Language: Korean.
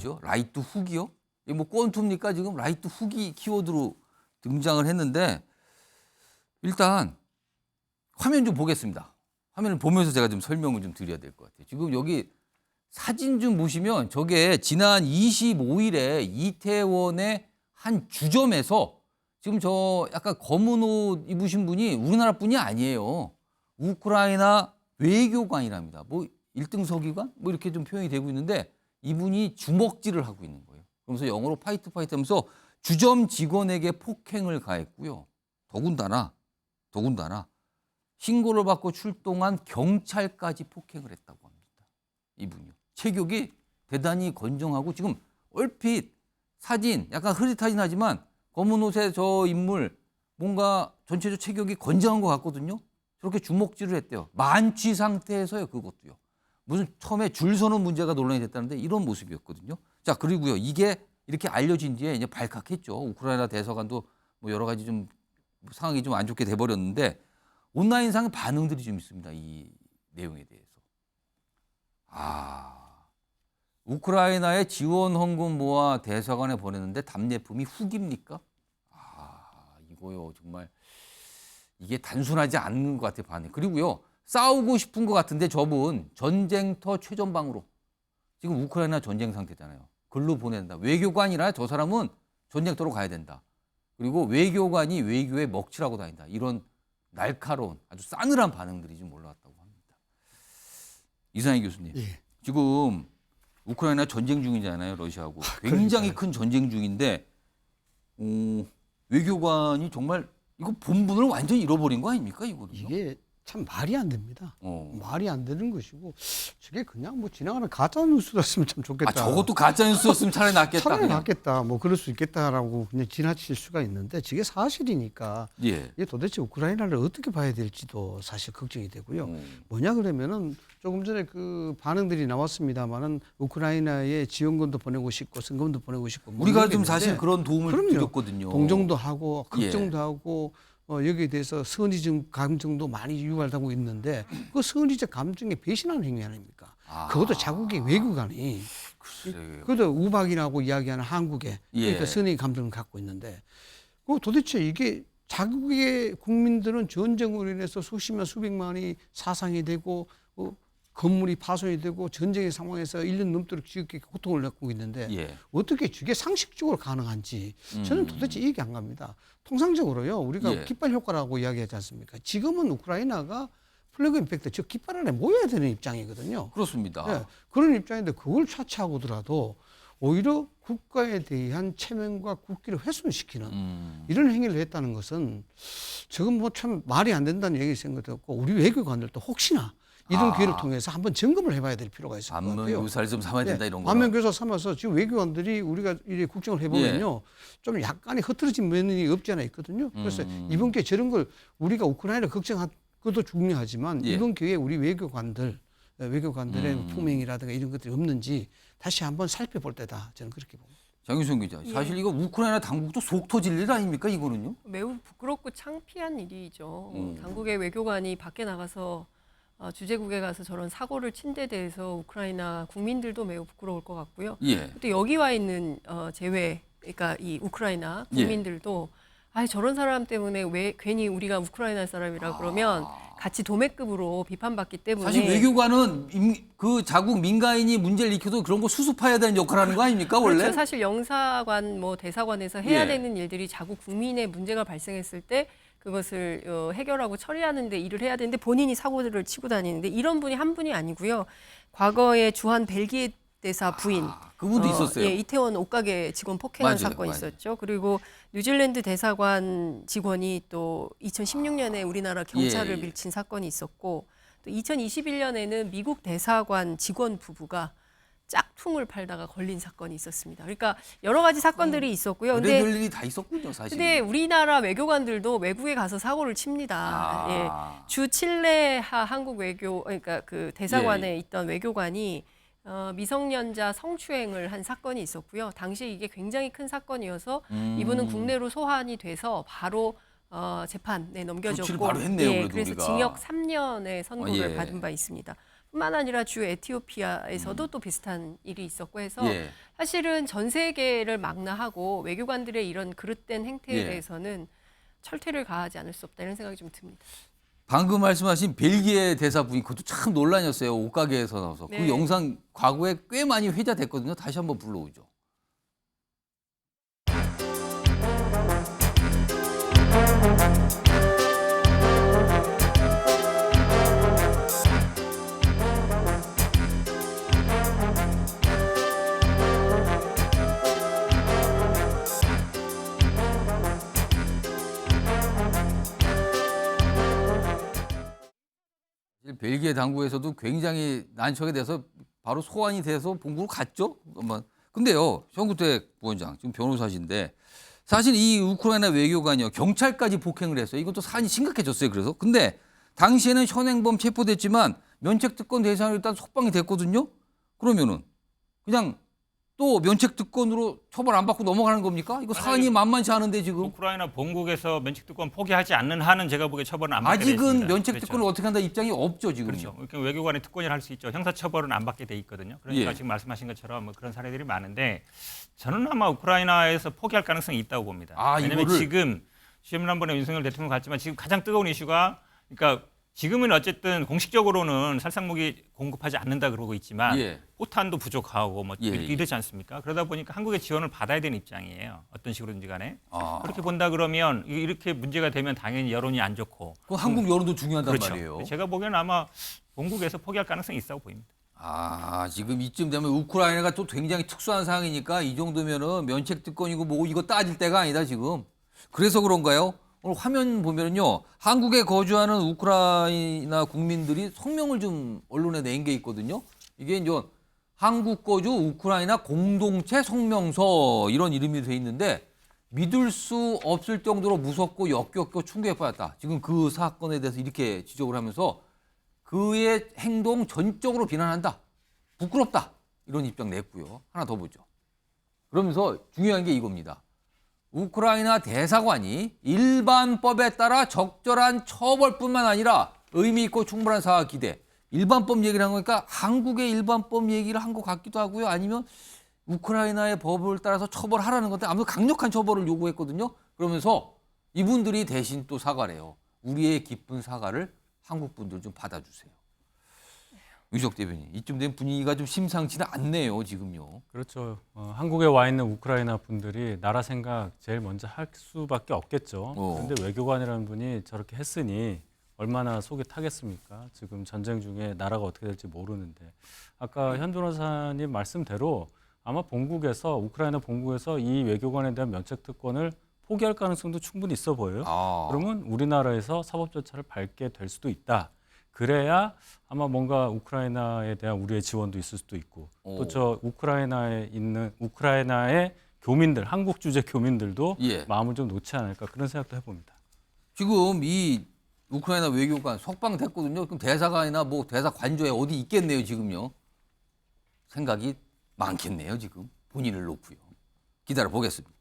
뭐죠? 라이트 훅이요? 이게 뭐 퀀툼입니까? 지금 라이트 훅이 키워드로 등장을 했는데 일단 화면 좀 보겠습니다. 화면을 보면서 제가 좀 설명을 좀 드려야 될 것 같아요. 지금 여기 사진 좀 보시면 저게 지난 25일에 이태원의 한 주점에서 지금 저 약간 검은 옷 입으신 분이 우리나라 분이 아니에요. 우크라이나 외교관이랍니다. 뭐 1등 서기관? 뭐 이렇게 좀 표현이 되고 있는데 이분이 주먹질을 하고 있는 거예요. 그러면서 영어로 파이트 하면서 주점 직원에게 폭행을 가했고요. 더군다나 신고를 받고 출동한 경찰까지 폭행을 했다고 합니다. 이분이요. 체격이 대단히 건정하고 지금 얼핏 사진 약간 흐릿하긴 검은 옷의 저 인물 뭔가 전체적 체격이 건장한 것 같거든요. 저렇게 주먹질을 했대요. 만취 상태에서요. 그것도요. 무슨 처음에 줄 서는 문제가 논란이 됐다는데 이런 모습이었거든요. 자, 그리고요. 이게 이렇게 알려진 뒤에 이제 발칵했죠. 우크라이나 대사관도 뭐 여러 가지 좀 상황이 좀 안 좋게 돼버렸는데 온라인상 반응들이 좀 있습니다. 이 내용에 대해서. 우크라이나에 지원 헌금 모아 대사관에 보냈는데 답례품이 훅입니까? 이거요. 정말 이게 단순하지 않는 것 같아요. 반응. 그리고요. 싸우고 싶은 것 같은데 저분 전쟁터 최전방으로 지금 우크라이나 전쟁 상태잖아요. 글로 보낸다. 외교관이라 저 사람은 전쟁터로 가야 된다. 그리고 외교관이 외교에 먹칠하고 다닌다. 이런 날카로운 아주 싸늘한 반응들이 좀 올라왔다고 합니다. 이상희 교수님. 예. 지금 우크라이나 전쟁 중이잖아요. 러시아하고. 굉장히 큰 전쟁 중인데 외교관이 정말 이거 본분을 완전히 잃어버린 거 아닙니까? 이거는요? 이게 참 말이 안 됩니다. 말이 안 되는 것이고 저게 그냥 뭐 지나가는 가짜 뉴스였으면 참 좋겠다. 저것도 가짜 뉴스였으면 차라리 낫겠다. 차라리 그냥. 낫겠다. 뭐 그럴 수 있겠다라고 그냥 지나칠 수가 있는데 저게 사실이니까 예. 이게 도대체 우크라이나를 어떻게 봐야 될지도 사실 걱정이 되고요. 뭐냐 그러면은 조금 전에 그 반응들이 나왔습니다만은 우크라이나에 지원금도 보내고 싶고 성금도 보내고 싶고 우리가 좀 사실 그런 도움을 그럼요. 드렸거든요. 동정도 하고 걱정도 예. 하고 여기에 대해서 선의적 감정도 많이 유발하고 있는데 그 선의적 감정에 배신하는 행위 아닙니까? 그것도 자국의 외교관이 그것도 우박이라고 이야기하는 한국에 그러니까 선의 감정을 갖고 있는데 그 도대체 이게 자국의 국민들은 전쟁으로 인해서 수십만 수백만이 사상이 되고 건물이 파손이 되고 전쟁의 상황에서 1년 넘도록 지극히 고통을 겪고 있는데 어떻게 저게 상식적으로 가능한지 저는 도대체 이해가 안 갑니다. 통상적으로요. 우리가 깃발 효과라고 이야기하지 않습니까? 지금은 우크라이나가 플래그 임팩트, 즉 깃발 안에 모여야 되는 입장이거든요. 그렇습니다. 네, 그런 입장인데 그걸 차치하고더라도 오히려 국가에 대한 체면과 국기를 훼손시키는 이런 행위를 했다는 것은 지금 뭐 참 말이 안 된다는 얘기 생각했고 우리 외교관들도 혹시나 이런 기회를 통해서 한번 점검을 해봐야 될 필요가 있을 것 같아요. 안면교사를 좀 삼아야 된다 이런 거. 안면교사 삼아서 지금 외교관들이 우리가 이제 국정을 해보면요, 좀 약간의 흐트러진 면이 없지 않아 있거든요. 그래서 이번 기회에 저런 걸 우리가 우크라이나를 걱정한 것도 중요하지만 이번 기회에 우리 외교관들의 품행이라든가 이런 것들이 없는지 다시 한번 살펴볼 때다. 저는 그렇게 봅니다. 장윤선 기자, 사실 이거 우크라이나 당국도 속 터질 일 아닙니까 이거는요? 매우 부끄럽고 창피한 일이죠. 당국의 외교관이 밖에 나가서 주재국에 가서 저런 사고를 친 데 대해서 우크라이나 국민들도 매우 부끄러울 것 같고요. 또 여기 와 있는 그러니까 이 우크라이나 국민들도 저런 사람 때문에 왜 괜히 우리가 우크라이나 사람이라 그러면 같이 도매급으로 비판받기 때문에 사실 외교관은 그 자국 민간인이 문제를 일으켜도 그런 거 수습해야 되는 역할을 하는 거 아닙니까 원래? 그렇죠. 사실 영사관, 뭐 대사관에서 해야 되는 일들이 자국 국민의 문제가 발생했을 때 그것을 해결하고 처리하는 데 일을 해야 되는데 본인이 사고를 치고 다니는데 이런 분이 한 분이 아니고요. 과거에 주한 벨기에 대사 부인 그분도 있었어요. 이태원 옷가게 직원 폭행한 사건이 있었죠. 그리고 뉴질랜드 대사관 직원이 또 2016년에 우리나라 경찰을 밀친 사건이 있었고 또 2021년에는 미국 대사관 직원 부부가 짝퉁을 팔다가 걸린 사건이 있었습니다. 그러니까 여러 가지 사건들이 있었고요. 근데 별 일이 다 있었군요, 사실. 근데 우리나라 외교관들도 외국에 가서 사고를 칩니다. 주 칠레하 한국 외교 그러니까 그 대사관에 있던 외교관이 미성년자 성추행을 한 사건이 있었고요. 당시에 이게 굉장히 큰 사건이어서 이분은 국내로 소환이 돼서 바로 재판에 넘겨졌고, 바로 했네요, 그래도 그래서 우리가. 징역 3년의 선고를 받은 바 있습니다. 뿐만 아니라 주 에티오피아에서도 또 비슷한 일이 있었고 해서 예. 사실은 전 세계를 망라하고 외교관들의 이런 그릇된 행태에 예. 대해서는 철퇴를 가하지 않을 수 없다 이런 생각이 좀 듭니다. 방금 말씀하신 벨기에 대사분이 그것도 참 논란이었어요. 옷가게에서 나와서. 네. 그 영상 과거에 꽤 많이 회자됐거든요. 다시 한번 불러오죠. 사실 벨기에 당국에서도 굉장히 난처하게 돼서 바로 소환이 돼서 본국으로 갔죠. 근데요, 현구택 부원장 지금 변호사신데 사실 이 우크라이나 외교관이요 경찰까지 폭행을 했어요. 이것도 사안이 심각해졌어요. 그래서 근데 당시에는 현행범 체포됐지만 면책특권 대상으로 일단 석방이 됐거든요. 그러면은 그냥 또 면책특권으로 처벌 안 받고 넘어가는 겁니까? 이거 사안이 만만치 않은데 지금. 우크라이나 본국에서 면책특권 포기하지 않는 한은 제가 보기에 처벌은 안 받게 돼 있습니다. 아직은 면책특권을 어떻게 한다 입장이 없죠 지금. 그렇죠. 그러니까 외교관의 특권이라 할 수 있죠. 형사처벌은 안 받게 돼 있거든요. 그러니까 예. 지금 말씀하신 것처럼 뭐 그런 사례들이 많은데 저는 아마 우크라이나에서 포기할 가능성이 있다고 봅니다. 왜냐하면 이거를... 지금 지난번에 윤석열 대통령 갔지만 지금 가장 뜨거운 이슈가 그러니까 지금은 어쨌든 공식적으로는 살상무기 공급하지 않는다 그러고 있지만 예. 포탄도 부족하고 뭐 예, 이러지 않습니까? 그러다 보니까 한국의 지원을 받아야 되는 입장이에요. 어떤 식으로든지 간에. 아. 그렇게 본다 그러면 이렇게 문제가 되면 당연히 여론이 안 좋고. 그 한국 여론도 중요하단 그렇죠. 말이에요. 제가 보기에는 아마 본국에서 포기할 가능성이 있다고 보입니다. 지금 이쯤 되면 우크라이나가 또 굉장히 특수한 상황이니까 이 정도면은 면책특권이고 뭐 이거 따질 때가 아니다 지금. 그래서 그런가요? 오늘 화면 보면은요, 한국에 거주하는 우크라이나 국민들이 성명을 좀 언론에 낸 게 있거든요. 이게 이제 한국 거주 우크라이나 공동체 성명서 이런 이름이 돼 있는데 믿을 수 없을 정도로 무섭고 역겹고 충격받았다. 지금 그 사건에 대해서 이렇게 지적을 하면서 그의 행동 전적으로 비난한다. 부끄럽다. 이런 입장 냈고요. 하나 더 보죠. 그러면서 중요한 게 이겁니다. 우크라이나 대사관이 일반법에 따라 적절한 처벌뿐만 아니라 의미 있고 충분한 사과 기대. 일반법 얘기를 한 거니까 한국의 일반법 얘기를 한 것 같기도 하고요. 아니면 우크라이나의 법을 따라서 처벌하라는 건데 아무튼 강력한 처벌을 요구했거든요. 그러면서 이분들이 대신 또 사과를 해요. 우리의 깊은 사과를 한국 분들 좀 받아주세요. 유석 대변인, 이쯤 된 분위기가 좀 심상치는 않네요, 지금요. 그렇죠. 한국에 와 있는 우크라이나 분들이 나라 생각 제일 먼저 할 수밖에 없겠죠. 그런데 외교관이라는 분이 저렇게 했으니 얼마나 속이 타겠습니까? 지금 전쟁 중에 나라가 어떻게 될지 모르는데. 아까 현 변호사님 말씀대로 아마 본국에서 우크라이나 본국에서 이 외교관에 대한 면책특권을 포기할 가능성도 충분히 있어 보여요. 그러면 우리나라에서 사법 절차를 밟게 될 수도 있다. 그래야 아마 뭔가 우크라이나에 대한 우리의 지원도 있을 수도 있고 또 저 우크라이나에 있는 우크라이나의 교민들, 한국 주재 교민들도 마음을 좀 놓지 않을까 그런 생각도 해봅니다. 지금 이 우크라이나 외교관 석방됐거든요. 그럼 대사관이나 뭐 대사 관저에 어디 있겠네요, 지금요. 생각이 많겠네요, 지금 본인을 놓고요. 기다려 보겠습니다.